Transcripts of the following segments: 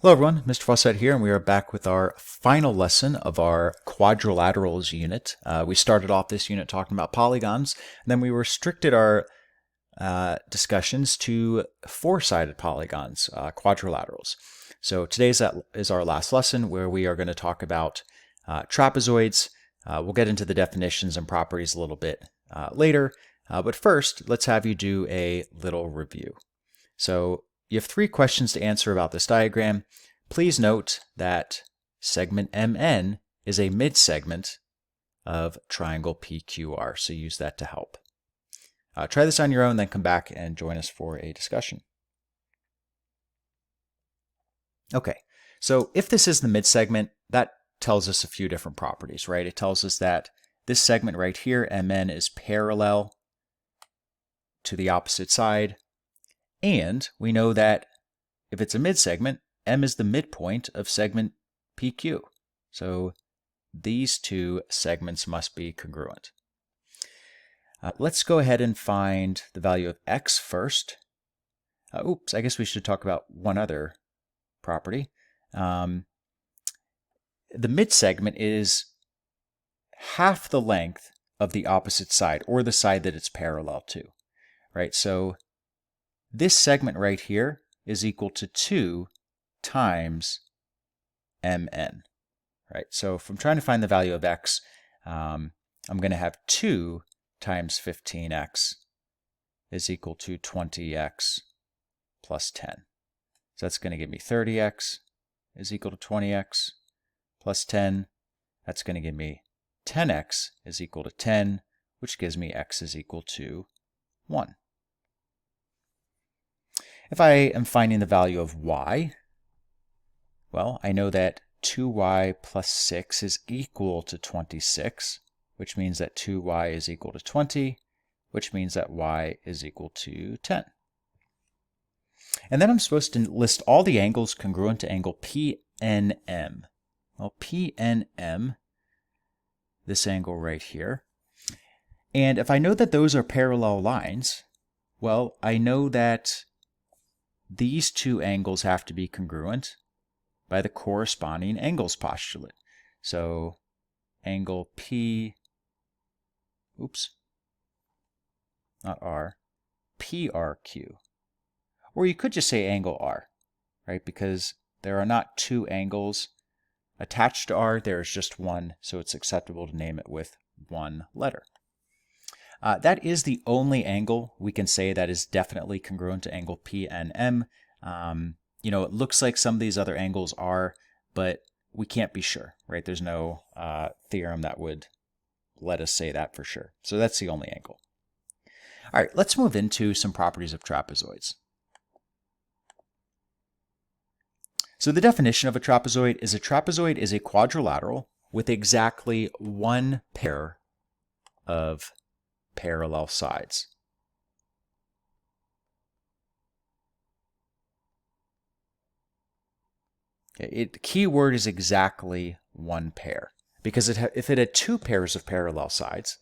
Hello everyone, Mr. Fawcett here, and we are back with our final lesson of our quadrilaterals unit. We started off this unit talking about polygons, and then we restricted our discussions to four-sided polygons, quadrilaterals. So today's is our last lesson where we are going to talk about trapezoids. We'll get into the definitions and properties a little bit later, but first let's have you do a little review. So you have three questions to answer about this diagram. Please note that segment MN is a midsegment of triangle PQR, so use that to help. Try this on your own, then come back and join us for a discussion. Okay, so if this is the midsegment, that tells us a few different properties, right? It tells us that this segment right here, MN, is parallel to the opposite side. And we know that if it's a midsegment, M is the midpoint of segment PQ. So these two segments must be congruent. Let's go ahead and find the value of x first. I guess we should talk about one other property. The midsegment is half the length of the opposite side, or the side that it's parallel to, right? So this segment right here is equal to 2 times MN, right? So if I'm trying to find the value of x, I'm going to have 2 times 15x is equal to 20x plus 10. So that's going to give me 30x is equal to 20x plus 10. That's going to give me 10x is equal to 10, which gives me x is equal to 1. If I am finding the value of y, well, I know that 2y plus 6 is equal to 26, which means that 2y is equal to 20, which means that y is equal to 10. And then I'm supposed to list all the angles congruent to angle PNM. Well, PNM, this angle right here. And if I know that those are parallel lines, well, I know that these two angles have to be congruent by the corresponding angles postulate. So angle P, not R, PRQ. Or you could just say angle R, right? Because there are not two angles attached to R, there is just one, so it's acceptable to name it with one letter. That is the only angle we can say that is definitely congruent to angle PNM. It looks like some of these other angles are, but we can't be sure, right? There's no theorem that would let us say that for sure. So that's the only angle. All right, let's move into some properties of trapezoids. So the definition of a trapezoid is a quadrilateral with exactly one pair of parallel sides. The key word is exactly one pair, because if it had two pairs of parallel sides,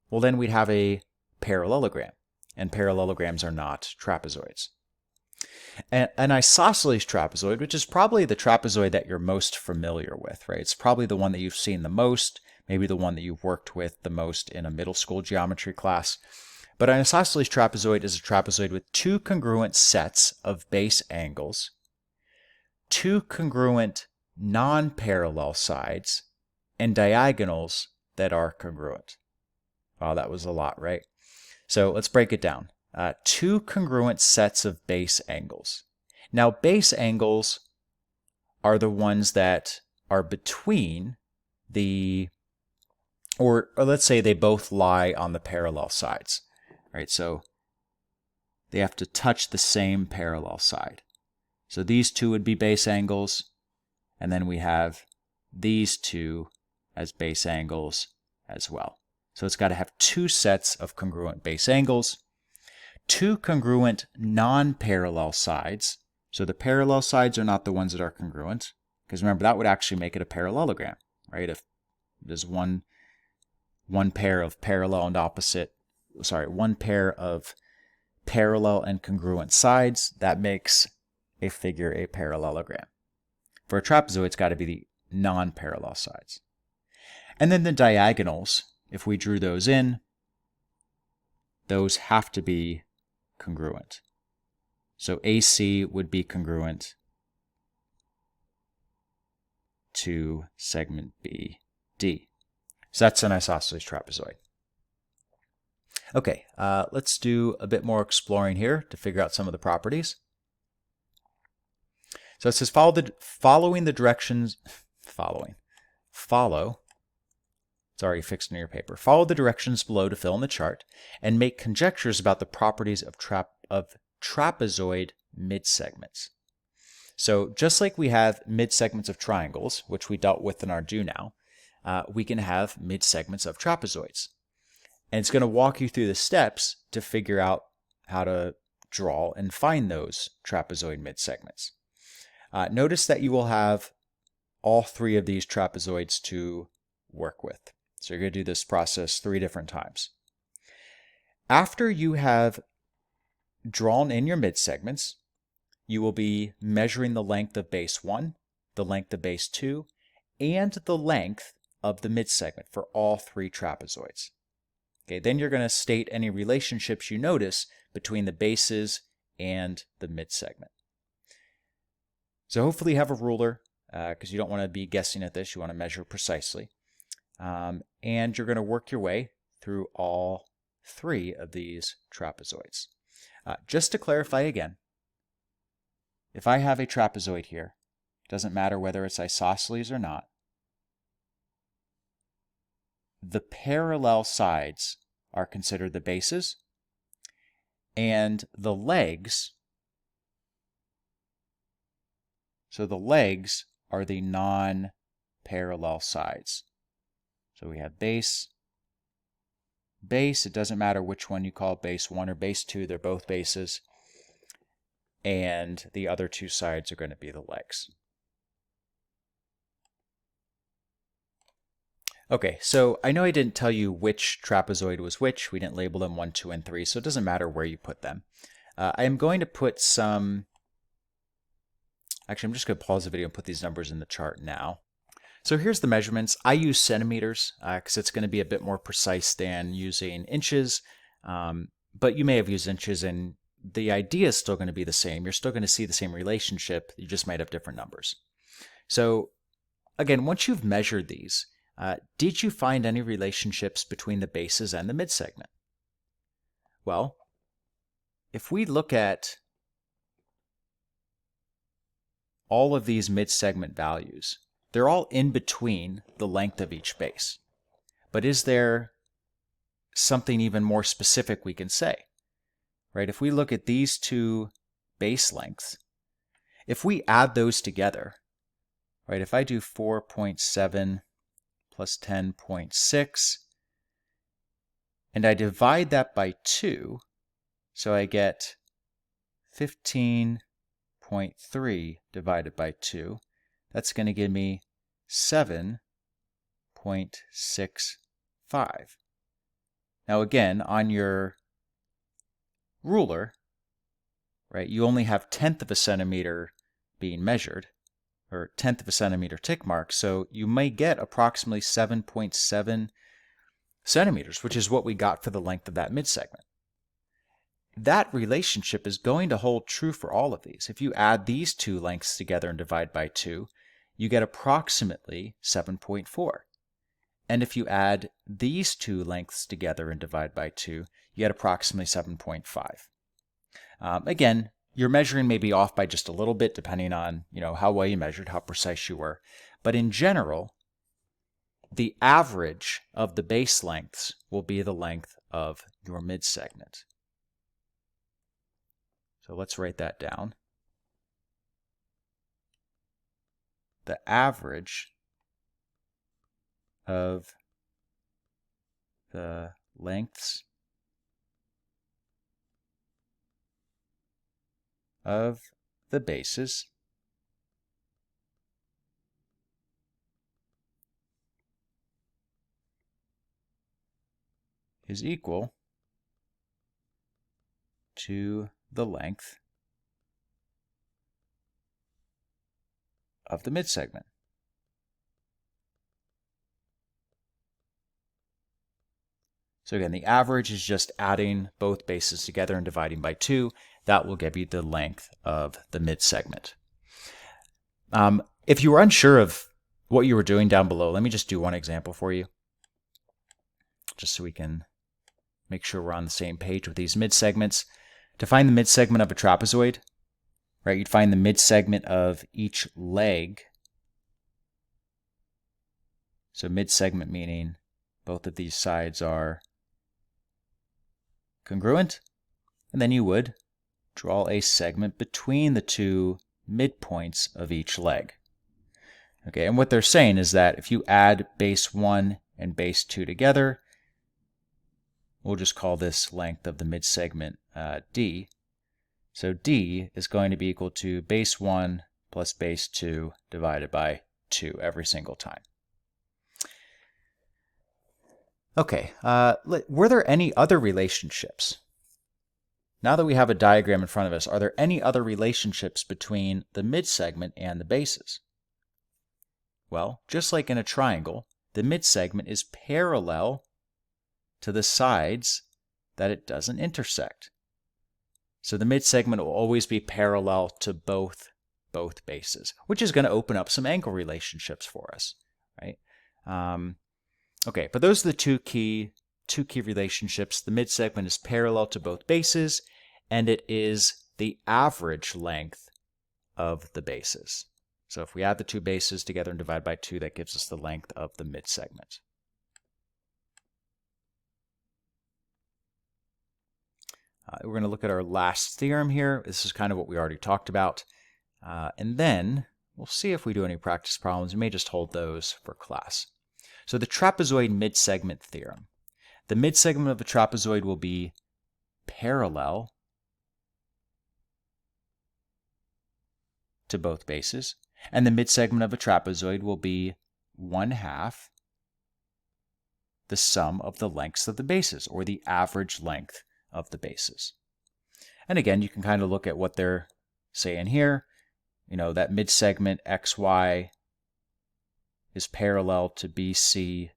well, then we'd have a parallelogram, and parallelograms are not trapezoids. An isosceles trapezoid, which is probably the trapezoid that you're most familiar with, right? It's probably the one that you've seen the most, maybe the one that you've worked with the most in a middle school geometry class. But an isosceles trapezoid is a trapezoid with two congruent sets of base angles, two congruent non-parallel sides, and diagonals that are congruent. Wow, that was a lot, right? So let's break it down. Two congruent sets of base angles. Now, base angles are the ones that are between or let's say they both lie on the parallel sides, right? So they have to touch the same parallel side. So these two would be base angles, and then we have these two as base angles as well. So it's got to have two sets of congruent base angles, two congruent non-parallel sides. So the parallel sides are not the ones that are congruent, because remember, that would actually make it a parallelogram, right? If there's one pair of parallel and one pair of parallel and congruent sides, that makes a figure a parallelogram. For a trapezoid, it's got to be the non-parallel sides. And then the diagonals, if we drew those in, those have to be congruent. So AC would be congruent to segment BD. So that's an isosceles trapezoid. Okay, let's do a bit more exploring here to figure out some of the properties. So it says follow the directions, it's already fixed in your paper. Follow the directions below to fill in the chart and make conjectures about the properties of trapezoid midsegments. So just like we have midsegments of triangles, which we dealt with in our do now, we can have midsegments of trapezoids. And it's going to walk you through the steps to figure out how to draw and find those trapezoid midsegments. Notice that you will have all three of these trapezoids to work with. So you're going to do this process 3 different times. After you have drawn in your midsegments, you will be measuring the length of base 1, the length of base 2, and the length of the midsegment for all 3 trapezoids. Okay, then you're going to state any relationships you notice between the bases and the midsegment. So hopefully you have a ruler, because you don't want to be guessing at this. You want to measure precisely. And you're going to work your way through all 3 of these trapezoids. Just to clarify again, if I have a trapezoid here, doesn't matter whether it's isosceles or not, the parallel sides are considered the bases, and the legs, so the legs are the non-parallel sides. So we have base, it doesn't matter which one you call base 1 or base 2, they're both bases, and the other 2 sides are going to be the legs. Okay, so I know I didn't tell you which trapezoid was which. We didn't label them 1, 2, and 3, so it doesn't matter where you put them. I am going to put some... Actually, I'm just going to pause the video and put these numbers in the chart now. So here's the measurements. I use centimeters because it's going to be a bit more precise than using inches, but you may have used inches, and the idea is still going to be the same. You're still going to see the same relationship. You just might have different numbers. So again, once you've measured these, did you find any relationships between the bases and the midsegment? Well, if we look at all of these midsegment values, they're all in between the length of each base. But is there something even more specific we can say? Right? If we look at these 2 base lengths, if we add those together, right? If I do 4.7 plus 10.6, and I divide that by 2, so I get 15.3 divided by 2, that's going to give me 7.65. Now again, on your ruler, right, you only have 1/10 of a centimeter being measured, or 1/10 of a centimeter tick mark, so you may get approximately 7.7 centimeters, which is what we got for the length of that midsegment. That relationship is going to hold true for all of these. If you add these 2 lengths together and divide by 2, you get approximately 7.4. And if you add these 2 lengths together and divide by 2, you get approximately 7.5. Again, your measuring may be off by just a little bit depending on how well you measured, how precise you were. But in general, the average of the base lengths will be the length of your midsegment. So let's write that down. The average of the lengths of the bases is equal to the length of the midsegment. So again, the average is just adding both bases together and dividing by 2. That will give you the length of the midsegment. If you were unsure of what you were doing down below, let me just do one example for you, just so we can make sure we're on the same page with these midsegments. To find the midsegment of a trapezoid, right, you'd find the midsegment of each leg. So midsegment meaning both of these sides are congruent, and then you would draw a segment between the two midpoints of each leg. Okay, and what they're saying is that if you add base 1 and base 2 together, we'll just call this length of the midsegment D. So D is going to be equal to base 1 plus base 2 divided by 2 every single time. Okay, were there any other relationships? Now that we have a diagram in front of us, are there any other relationships between the midsegment and the bases? Well, just like in a triangle, the midsegment is parallel to the sides that it doesn't intersect. So the midsegment will always be parallel to both bases, which is going to open up some angle relationships for us, right? Okay, but those are the two key relationships. The midsegment is parallel to both bases, and it is the average length of the bases. So if we add the two bases together and divide by 2, that gives us the length of the midsegment. We're going to look at our last theorem here. This is kind of what we already talked about. And then we'll see if we do any practice problems. We may just hold those for class. So the trapezoid midsegment theorem. The midsegment of a trapezoid will be parallel to both bases, and the midsegment of a trapezoid will be 1/2 the sum of the lengths of the bases, or the average length of the bases. And again, you can kind of look at what they're saying here. You know, that midsegment XY is parallel to BC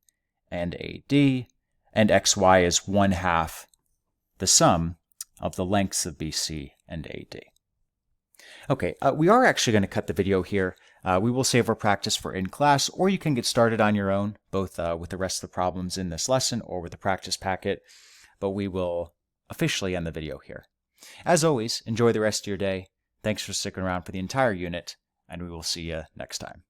and AD, and XY is 1/2 the sum of the lengths of BC and AD. Okay, we are actually going to cut the video here. We will save our practice for in class, or you can get started on your own, both with the rest of the problems in this lesson or with the practice packet, but we will officially end the video here. As always, enjoy the rest of your day. Thanks for sticking around for the entire unit, and we will see you next time.